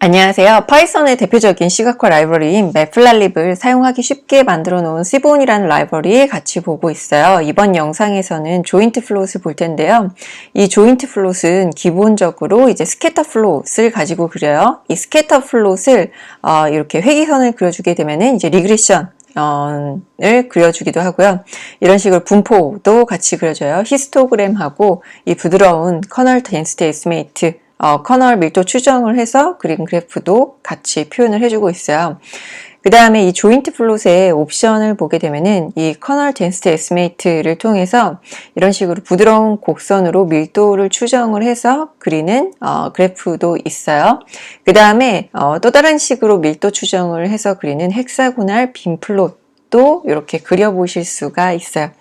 안녕하세요. 파이썬의 대표적인 시각화 라이브러리인 매플랄립을 사용하기 쉽게 만들어 놓은 시본이라는 라이브러리 같이 보고 있어요. 이번 영상에서는 조인트 플롯을 볼 텐데요. 이 조인트 플롯은 기본적으로 이제 스캐터 플롯을 가지고 그려요. 이 스캐터 플롯을 이렇게 회기선을 그려주게 되면은 이제 리그레션 을 그려주기도 하고요. 이런 식으로 분포도 같이 그려줘요. 히스토그램하고 이 부드러운 커널 덴시티 에스티메이트 커널 밀도 추정을 해서 그린 그래프도 같이 표현을 해주고 있어요. 그 다음에 이 조인트 플롯의 옵션을 보게 되면은 이 커널 덴시티 에스티메이트를 통해서 이런 식으로 부드러운 곡선으로 밀도를 추정을 해서 그리는 그래프도 있어요. 그 다음에 또 다른 식으로 밀도 추정을 해서 그리는 헥사고날 빈 플롯 또 이렇게 그려보실 수가 있어요.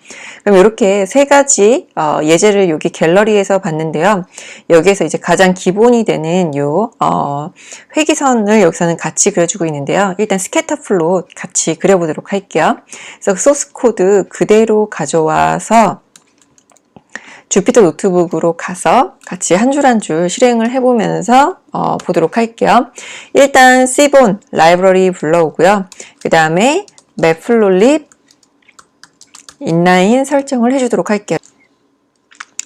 그럼 이렇게 세 가지 예제를 여기 갤러리에서 봤는데요. 여기에서 이제 가장 기본이 되는 요 회기선을 여기서는 같이 그려주고 있는데요. 일단 스캐터 플롯 같이 그려보도록 할게요. 그래서 소스 코드 그대로 가져와서 주피터 노트북으로 가서 같이 한 줄 한 줄 실행을 해보면서 보도록 할게요. 일단 시본 라이브러리 불러오고요. 그 다음에 매플롤립 인라인 설정을 해주도록 할게요.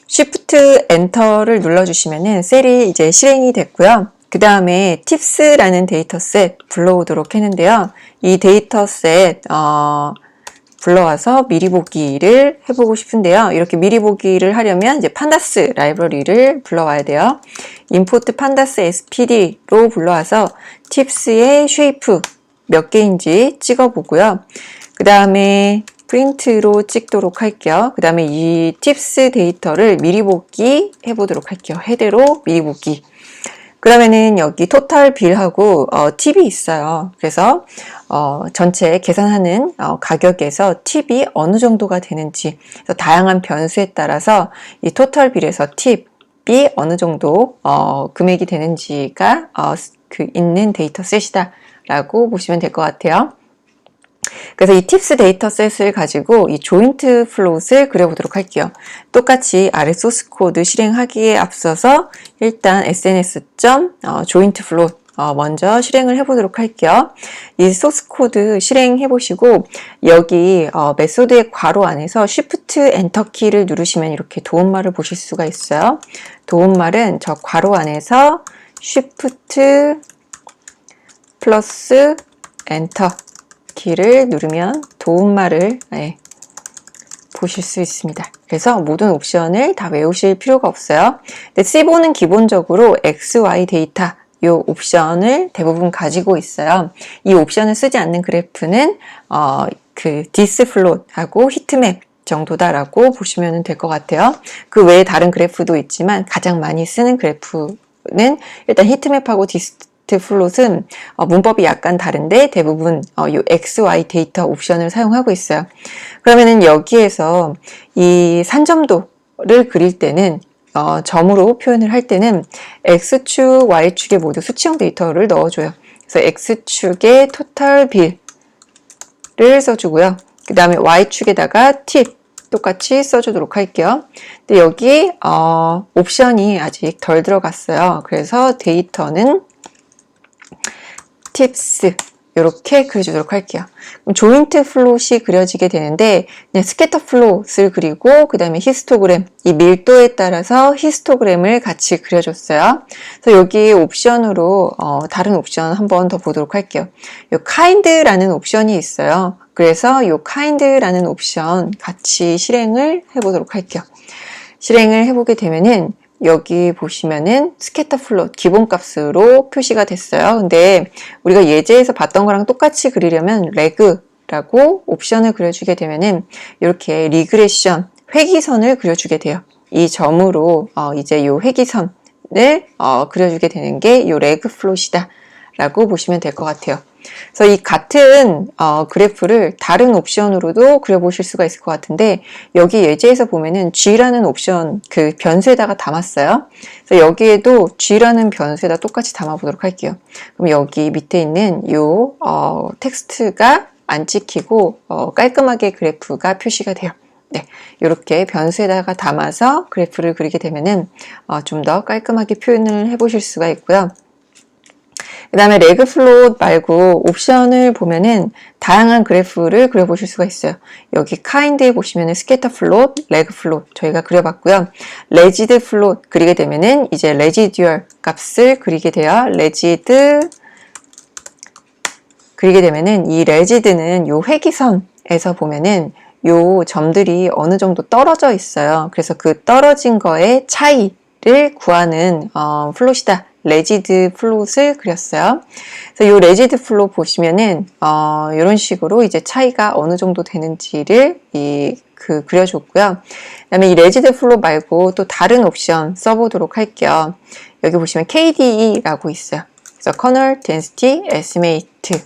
Shift 엔터를 눌러주시면은 셀이 이제 실행이 됐고요. 그 다음에 팁스라는 데이터셋 불러오도록 했는데요. 이 데이터셋 불러와서 미리 보기를 해보고 싶은데요. 이렇게 미리 보기를 하려면 이제 판다스 라이브러리를 불러와야 돼요. import pandas spd로 불러와서 팁스의 쉐이프 몇 개인지 찍어보고요. 그 다음에 프린트로 찍도록 할게요. 그 다음에 이 팁스 데이터를 미리 보기 해보도록 할게요. 헤드로 미리 보기. 그러면은 여기 토탈 빌하고 팁이 있어요. 그래서 전체 계산하는 가격에서 팁이 어느 정도가 되는지 그래서 다양한 변수에 따라서 이 토탈 빌에서 팁이 어느 정도 금액이 되는지가 있는 데이터셋이다 라고 보시면 될 것 같아요. 그래서 이 팁스 데이터셋을 가지고 이 조인트 플롯을 그려보도록 할게요. 똑같이 아래 소스 코드 실행하기에 앞서서 일단 sns.joint 플롯 먼저 실행을 해보도록 할게요. 이 소스 코드 실행해 보시고 여기 메소드의 괄호 안에서 Shift 엔터 키를 누르시면 이렇게 도움말을 보실 수가 있어요. 도움말은 저 괄호 안에서 Shift 플러스 엔터 키를 누르면 도움말을 보실 수 있습니다. 그래서 모든 옵션을 다 외우실 필요가 없어요. 근데 시본은 기본적으로 XY 데이터 이 옵션을 대부분 가지고 있어요. 이 옵션을 쓰지 않는 그래프는 디스 플롯하고 히트맵 정도다라고 보시면 될 것 같아요. 그 외에 다른 그래프도 있지만 가장 많이 쓰는 그래프는 일단 히트맵하고 디스 플롯은 문법이 약간 다른데 대부분 이 XY 데이터 옵션을 사용하고 있어요. 그러면은 여기에서 이 산점도를 그릴 때는 점으로 표현을 할 때는 X축, Y축에 모두 수치형 데이터를 넣어줘요. 그래서 X축에 토탈 빌을 써주고요. 그 다음에 Y축에다가 팁 똑같이 써주도록 할게요. 근데 여기 옵션이 아직 덜 들어갔어요. 그래서 데이터는 팁스 이렇게 그려주도록 할게요. 그럼 조인트 플롯이 그려지게 되는데 그냥 스캐터 플롯을 그리고 그 다음에 히스토그램 이 밀도에 따라서 히스토그램을 같이 그려줬어요. 그래서 여기 옵션으로 다른 옵션 한번 더 보도록 할게요. 요 kind라는 옵션이 있어요. 그래서 요 kind라는 옵션 같이 실행을 해보도록 할게요. 실행을 해보게 되면은 여기 보시면은 스캐터 플롯 기본값으로 표시가 됐어요. 근데 우리가 예제에서 봤던 거랑 똑같이 그리려면 레그라고 옵션을 그려주게 되면은 이렇게 리그레션 회기선을 그려주게 돼요. 이 점으로 이제 이 회기선을 그려주게 되는 게 이 레그 플롯이다 라고 보시면 될 것 같아요. 그래서 이 같은 그래프를 다른 옵션으로도 그려보실 수가 있을 것 같은데 여기 예제에서 보면은 G라는 옵션 그 변수에다가 담았어요. 그래서 여기에도 G라는 변수에다 똑같이 담아보도록 할게요. 그럼 여기 밑에 있는 요 텍스트가 안 찍히고 깔끔하게 그래프가 표시가 돼요. 네, 이렇게 변수에다가 담아서 그래프를 그리게 되면은 좀 더 깔끔하게 표현을 해보실 수가 있고요. 그 다음에 레그 플롯 말고 옵션을 보면은 다양한 그래프를 그려보실 수가 있어요. 여기 카인드에 보시면은 스캐터 플롯, 레그 플롯 저희가 그려봤고요. 레지드 플롯 그리게 되면은 이제 레지듀얼 값을 그리게 돼요. 레지드 그리게 되면은 이 레지드는 요 회기선에서 보면은 요 점들이 어느 정도 떨어져 있어요. 그래서 그 떨어진 거의 차이를 구하는 플롯이다. 레지드 플롯을 그렸어요. 그래서 요 레지드 플롯 보시면은 이런 식으로 이제 차이가 어느 정도 되는지를 그려줬고요. 그다음에 이 레지드 플롯 말고 또 다른 옵션 써보도록 할게요. 여기 보시면 KDE라고 있어요. 그래서 Kernel Density Estimate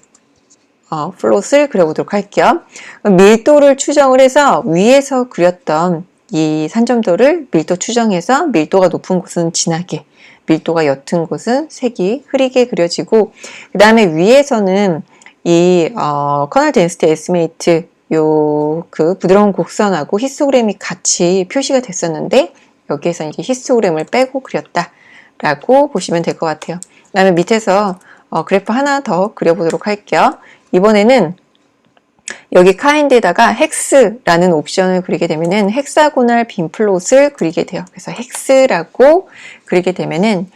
플롯을 그려보도록 할게요. 밀도를 추정을 해서 위에서 그렸던 이 산점도를 밀도 추정해서 밀도가 높은 곳은 진하게, 밀도가 옅은 곳은 색이 흐리게 그려지고, 그 다음에 위에서는 이 커널 덴시티 에스티메이트 그 부드러운 곡선하고 히스토그램이 같이 표시가 됐었는데 여기에서 이제 히스토그램을 빼고 그렸다라고 보시면 될 것 같아요. 그 다음에 밑에서 그래프 하나 더 그려보도록 할게요. 이번에는 여기 카인드에다가 헥스라는 옵션을 그리게 되면은 헥사고널 빈 플롯을 그리게 돼요. 그래서 헥스라고 그리게 되면은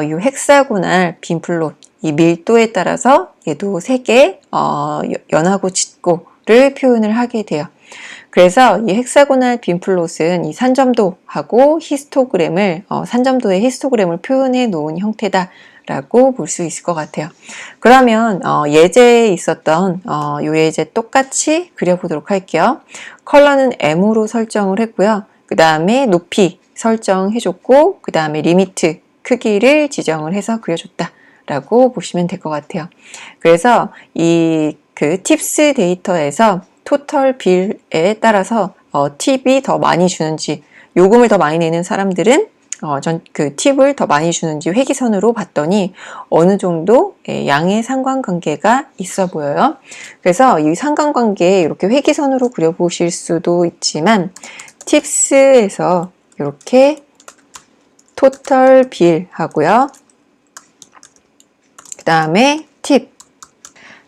이 헥사고널 빈 플롯 이 밀도에 따라서 얘도 색의 연하고 짙고를 표현을 하게 돼요. 그래서 이 헥사고널 빈 플롯은 이 산점도하고 히스토그램을 산점도의 히스토그램을 표현해 놓은 형태다. 라고 볼 수 있을 것 같아요. 그러면 예제에 있었던 요 예제 똑같이 그려보도록 할게요. 컬러는 M으로 설정을 했고요. 그 다음에 높이 설정해줬고 그 다음에 리미트 크기를 지정을 해서 그려줬다 라고 보시면 될 것 같아요. 그래서 이 팁스 데이터에서 토털 빌에 따라서 팁이 더 많이 주는지 요금을 더 많이 내는 사람들은 팁을 더 많이 주는지 회기선으로 봤더니 어느 정도 양의 상관관계가 있어 보여요. 그래서 이 상관관계 이렇게 회기선으로 그려보실 수도 있지만 팁스에서 이렇게 토탈 빌 하고요. 그 다음에 팁.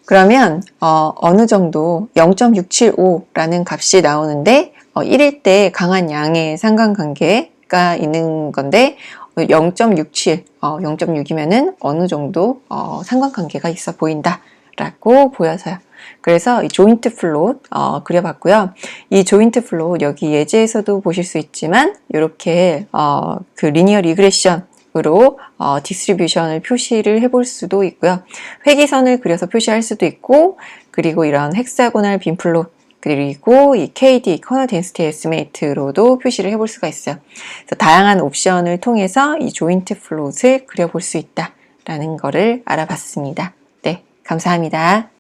그러면 어느 정도 0.675라는 값이 나오는데 1일 때 강한 양의 상관관계 가 있는 건데 0.67, 0.6이면은 어느 정도 상관관계가 있어 보인다 라고 보여서요. 그래서 이 조인트 플롯 그려봤고요. 이 조인트 플롯 여기 예제에서도 보실 수 있지만 이렇게 그 리니어 리그레션으로 디스트리뷰션을 표시를 해볼 수도 있고요. 회기선을 그려서 표시할 수도 있고 그리고 이런 헥사고널 빈 플롯 그리고 이 KD, 커널 덴시티 에스티메이트로도 표시를 해볼 수가 있어요. 그래서 다양한 옵션을 통해서 이 조인트 플롯을 그려볼 수 있다라는 거를 알아봤습니다. 네, 감사합니다.